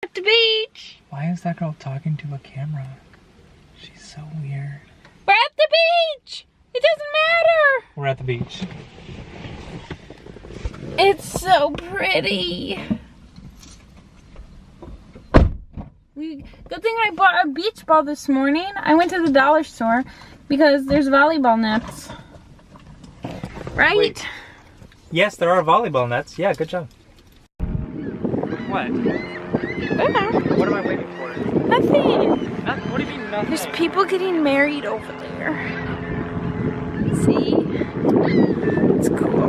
At the beach. Why is that girl talking to a camera? She's so weird. We're at the beach. It doesn't matter. We're at the beach. It's so pretty. Good thing I bought a beach ball this morning. I went to the dollar store because there's volleyball nets. Right? Wait. Yes, there are volleyball nets. Yeah, good job. What? What am I waiting for? Nothing. Nothing? What do you mean nothing? There's people getting married over there. See? It's cool.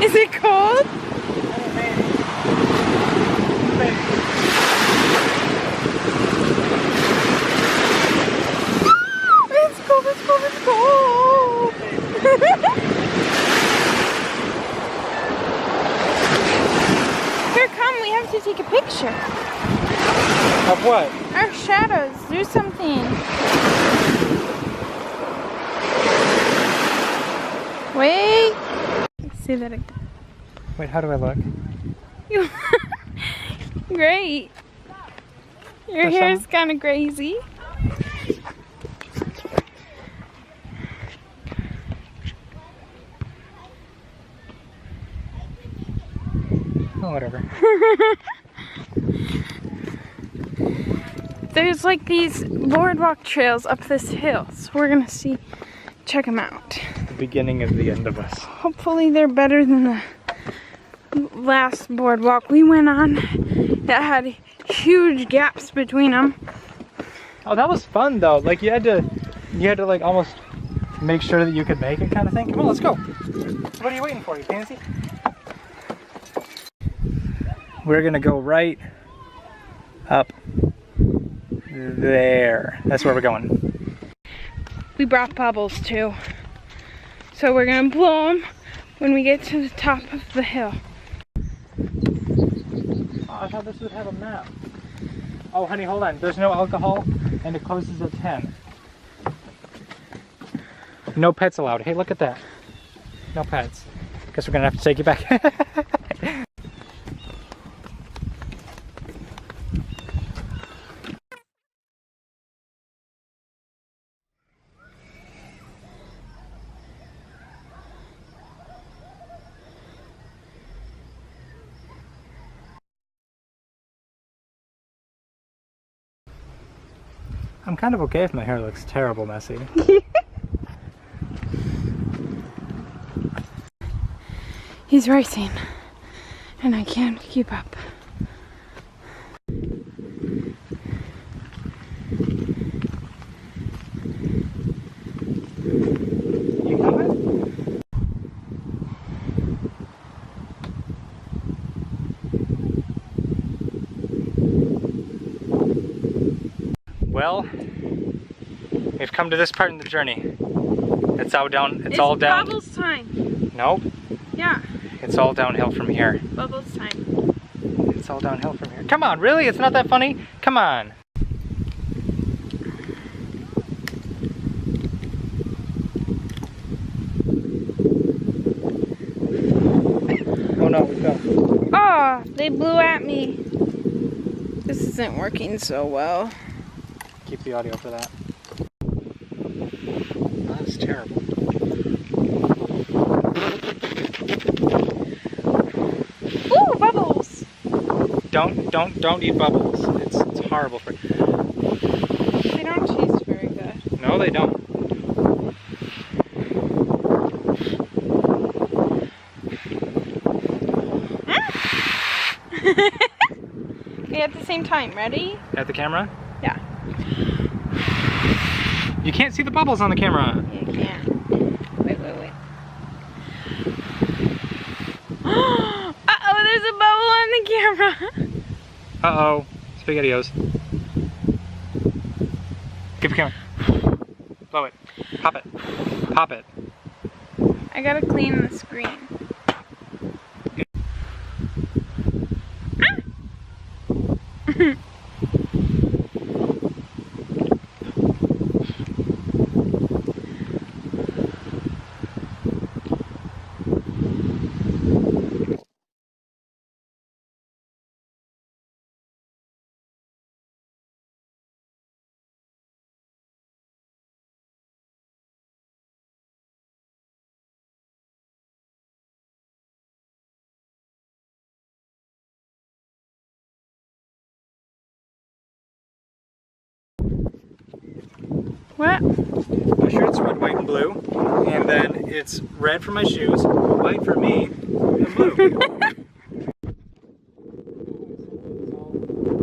Is it cold? It's cold, it's cold, it's cold. Here, come, we have to take a picture. Of what? Our shadows, do something. Wait. Say that again. Wait, how do I look? Great. Your hair is kind of crazy. Oh, whatever. There's like these boardwalk trails up this hill, so we're gonna check them out. The beginning of the end of us. Hopefully they're better than the last boardwalk we went on that had huge gaps between them. Oh, that was fun though. Like you had to like almost make sure that you could make it, kind of thing. Come on, let's go. What are you waiting for, you pansy? We're gonna go right up there. That's where we're going. We brought bubbles too, so we're gonna blow them when we get to the top of the hill. Oh, I thought this would have a map. Oh, honey, hold on. There's no alcohol, and it closes at 10. No pets allowed. Hey, look at that. No pets. Guess we're gonna have to take you back. I'm kind of okay if my hair looks terrible messy. He's racing, and I can't keep up. You coming? Well, we've come to this part in the journey. It's all down. It's all down. Bubbles time. Nope. Yeah. It's all downhill from here. Bubbles time. It's all downhill from here. Come on, really? It's not that funny? Come on. Oh no, we fell. Oh, they blew at me. This isn't working so well. Keep the audio for that. Oh, that's terrible. Ooh, bubbles! Don't eat bubbles. It's horrible for you. They don't taste very good. No, they don't. Okay, at the same time, ready? At the camera? Yeah. You can't see the bubbles on the camera. You can't. Wait. Uh-oh, there's a bubble on the camera. Uh-oh. SpaghettiOs. Give the camera. Blow it. Pop it. Pop it. I gotta clean the screen. What? My shirt's red, white, and blue, and then it's red for my shoes, white for me, and blue.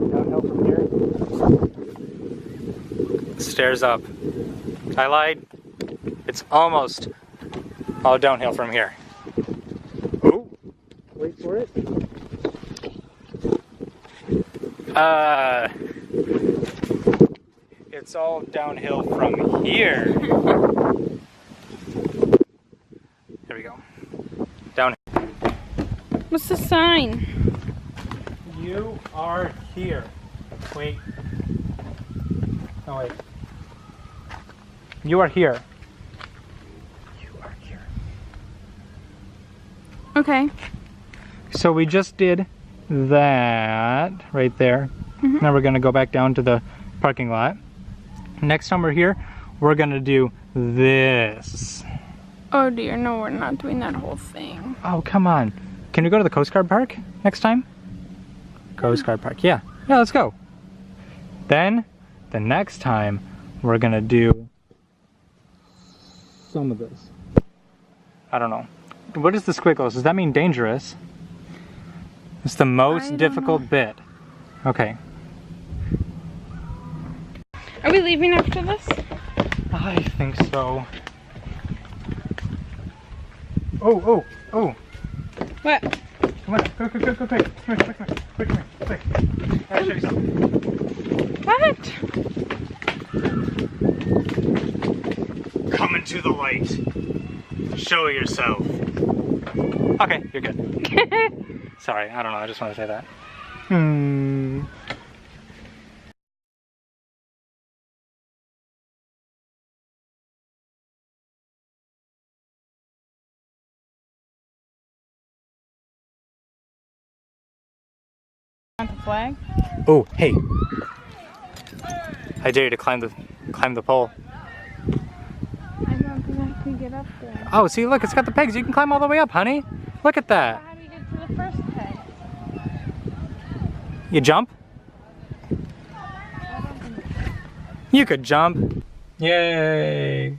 Downhill from here. Stairs up. I lied. It's almost all downhill from here. Oh, wait for it. It's all downhill from here. There we go. Downhill. What's the sign? You are here. Wait. Oh, wait. You are here. You are here. Okay. So we just did that right there. Mhm. Now we're gonna go back down to the parking lot. Next time we're here, we're gonna do this. Oh dear, no, we're not doing that whole thing. Oh, come on. Can we go to the Coast Guard Park next time? Coast Guard Park, yeah. Yeah, let's go. Then, the next time, we're gonna do some of this. I don't know. What is the squiggles? Does that mean dangerous? It's the most difficult bit. Okay. Are we leaving after this? I think so. Oh. What? Come on, quick. Come here, quick. I'll show you something. What? Come into the light. Show yourself. Okay, you're good. Sorry, I don't know, I just want to say that. Want the flag? Oh, hey. I dare you to climb the pole. I don't think I can get up there. Oh, see, look, it's got the pegs. You can climb all the way up, honey. Look at that. How do you get to the first peg? You jump? You could jump. Yay.